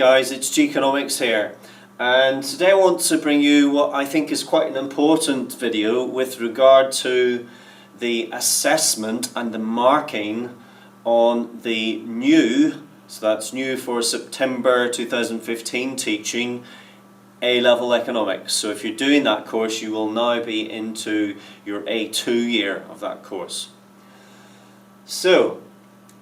guys, it's Geekonomics here, and today I want to bring you what I think is quite an important video with regard to the assessment and the marking on the new, so that's new for September 2015 teaching, A-level economics. So if you're doing that course, you will now be into your A2 year of that course. So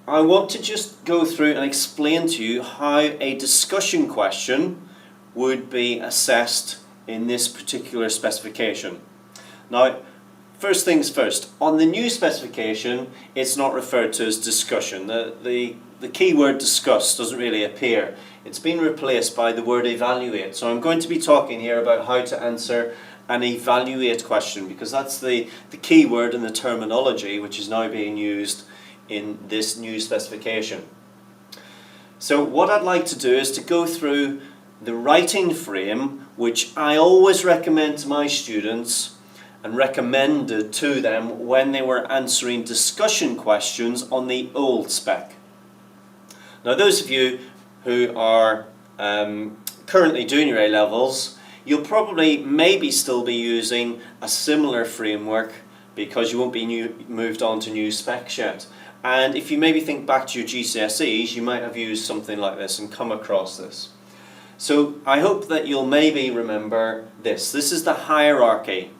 I want to just go through and explain to you how a discussion question would be assessed in this particular specification. Now, first things first, on the new specification, it's not referred to as discussion. The key word discuss doesn't really appear. It's been replaced by the word evaluate. So I'm going to be talking here about how to answer an evaluate question, because that's the key word in the terminology which is now being used in this new specification. So what I'd like to do is to go through the writing frame, which I always recommend to my students and recommended to them when they were answering discussion questions on the old spec. Now those of you who are currently doing your A-levels, you'll probably maybe still be using a similar framework because you won't be moved on to new specs yet. And if you maybe think back to your GCSEs, you might have used something like this and come across this. So I hope that you'll maybe remember this. This is the hierarchy.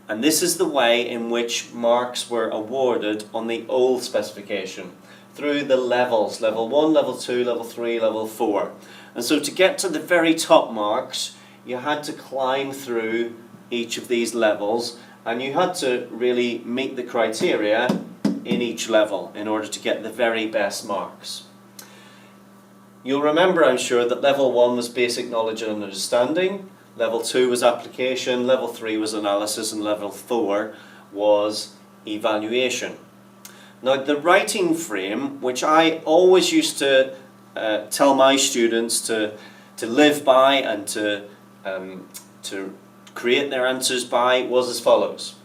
And this is the way in which marks were awarded on the old specification through the levels, level 1, level 2, level 3, level 4. And so to get to the very top marks, you had to climb through each of these levels, and you had to really meet the criteria in each level in order to get the very best marks. You'll remember, I'm sure, that level 1 was basic knowledge and understanding, level 2 was application, level 3 was analysis, and level 4 was evaluation. Now the writing frame, which I always used to tell my students to live by and to create their answers by, was as follows.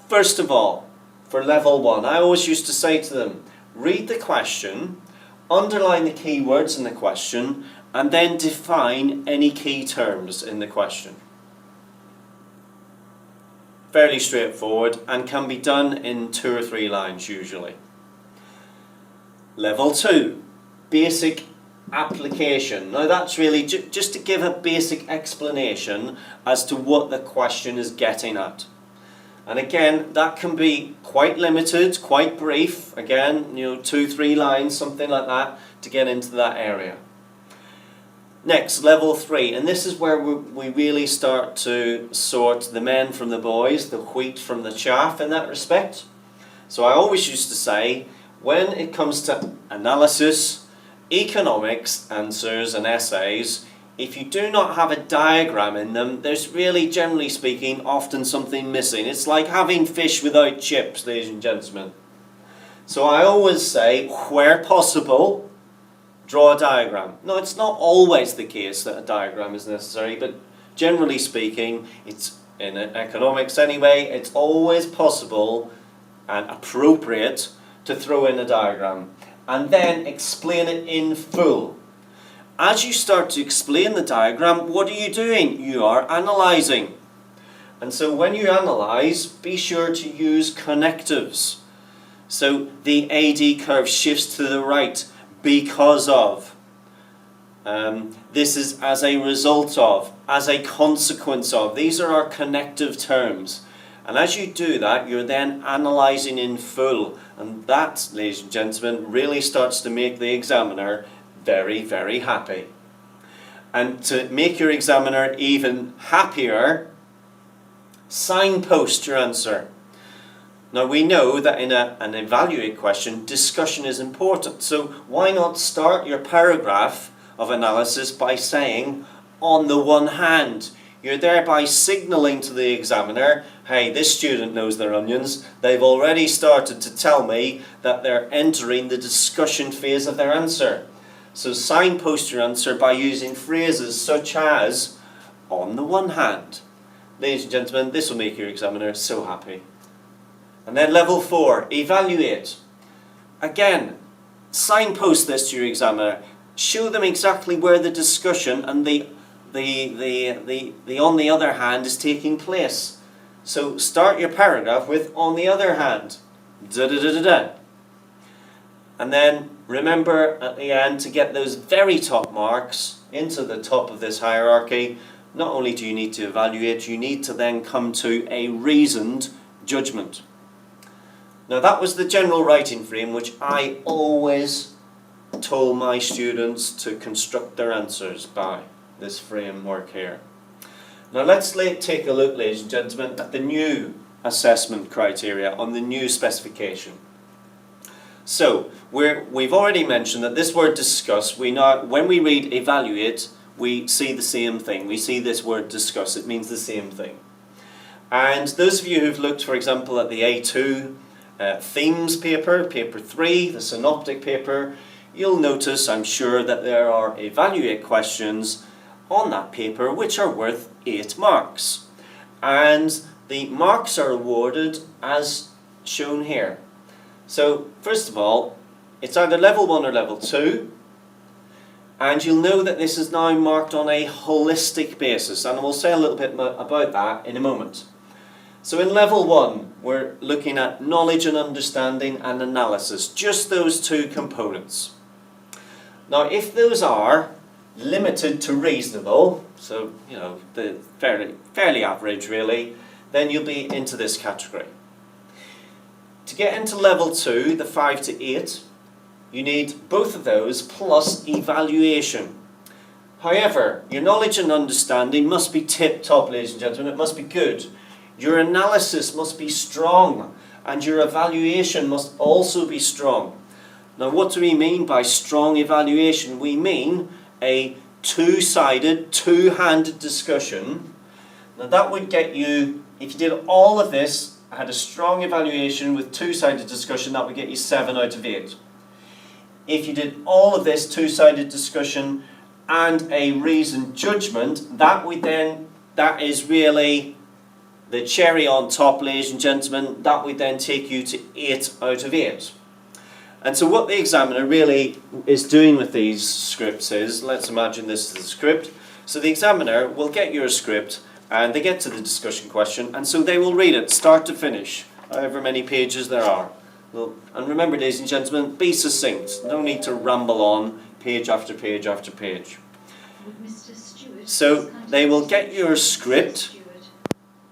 First of all, for level 1, I always used to say to them, read the question, underline the key words in the question, and then define any key terms in the question. Fairly straightforward and can be done in 2 or 3 lines usually. Level 2, basic application. Now that's really just to give a basic explanation as to what the question is getting at. And again, that can be quite limited, quite brief. Again, 2, 3 lines, something like that, to get into that area. Next, level 3, and this is where we really start to sort the men from the boys, the wheat from the chaff in that respect. So I always used to say, when it comes to analysis, economics, answers and essays, if you do not have a diagram in them, there's really, generally speaking, often something missing. It's like having fish without chips, ladies and gentlemen. So I always say, where possible, draw a diagram. No, it's not always the case that a diagram is necessary, but generally speaking, it's in economics anyway, it's always possible and appropriate to throw in a diagram and then explain it in full. As you start to explain the diagram, what are you doing? You are analysing. And so when you analyse, be sure to use connectives. So the AD curve shifts to the right because of. This is as a result of, as a consequence of. These are our connective terms. And as you do that, you're then analysing in full. And that, ladies and gentlemen, really starts to make the examiner very, very happy. And to make your examiner even happier, signpost your answer. Now we know that in an evaluate question, discussion is important. So why not start your paragraph of analysis by saying, on the one hand? You're thereby signalling to the examiner, hey, this student knows their onions. They've already started to tell me that they're entering the discussion phase of their answer. So signpost your answer by using phrases such as, on the one hand. Ladies and gentlemen, this will make your examiner so happy. And then level 4, evaluate. Again, signpost this to your examiner. show them exactly where the discussion and the on the other hand is taking place. So start your paragraph with on the other hand. Da da da da da. And then remember at the end to get those very top marks into the top of this hierarchy. Not only do you need to evaluate, you need to then come to a reasoned judgment. Now that was the general writing frame which I always told my students to construct their answers by, this framework here. Now let's take a look, ladies and gentlemen, at the new assessment criteria on the new specification. So we've already mentioned that this word discuss, when we read evaluate, we see the same thing. We see this word discuss, it means the same thing. And those of you who've looked, for example, at the A2 themes paper, paper 3, the synoptic paper, you'll notice, I'm sure, that there are evaluate questions on that paper which are worth 8 marks. And the marks are awarded as shown here. So, first of all, it's either level 1 or level 2. And you'll know that this is now marked on a holistic basis, and we'll say a little bit about that in a moment. So in level 1, we're looking at knowledge and understanding and analysis, just those 2 components. Now if those are limited to reasonable, so the fairly average really, then you'll be into this category. To get into level 2, the 5 to 8, you need both of those plus evaluation. However, your knowledge and understanding must be tip-top, ladies and gentlemen. It must be good. Your analysis must be strong, and your evaluation must also be strong. Now, what do we mean by strong evaluation? We mean a two-sided, two-handed discussion. Now, that would get you, if you did all of this, had a strong evaluation with two-sided discussion, that would get you 7 out of 8. If you did all of this two-sided discussion and a reasoned judgment, that is really the cherry on top, ladies and gentlemen. That would then take you to 8 out of 8. And so what the examiner really is doing with these scripts is, let's imagine this is the script. So the examiner will get your script and they get to the discussion question, and so they will read it start to finish, however many pages there are. And remember, ladies and gentlemen, be succinct. No need to ramble on page after page after page. So they will get your script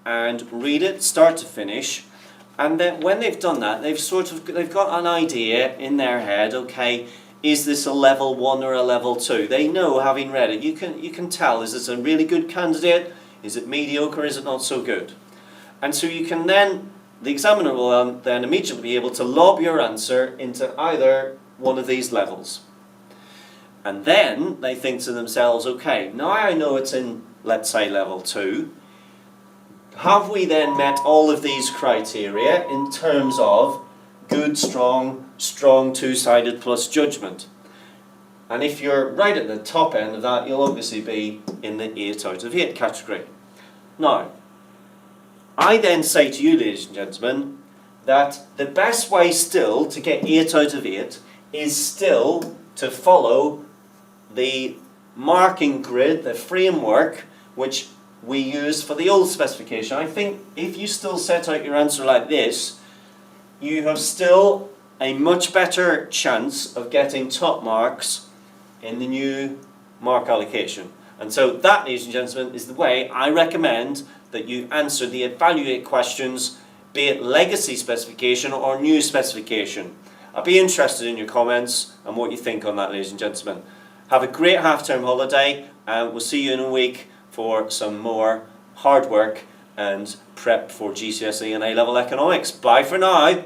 and read it start to finish, and then when they've done that, they've got an idea in their head. Okay, is this a level 1 or a level 2? They know, having read it, you can tell, is this a really good candidate? Is it mediocre? Is it not so good? And so you can then, the examiner will then immediately be able to lob your answer into either one of these levels. And then they think to themselves, okay, now I know it's in, let's say, level 2. Have we then met all of these criteria in terms of good, strong two-sided plus judgment? And if you're right at the top end of that, you'll obviously be in the 8 out of 8 category. Now, I then say to you, ladies and gentlemen, that the best way still to get 8 out of 8 is still to follow the marking grid, the framework, which we used for the old specification. I think if you still set out your answer like this, you have still a much better chance of getting top marks in the new mark allocation. And so that, ladies and gentlemen, is the way I recommend that you answer the evaluate questions, be it legacy specification or new specification. I'll be interested in your comments and what you think on that, ladies and gentlemen. Have a great half-term holiday, and we'll see you in a week for some more hard work and prep for GCSE and A-level economics. Bye for now.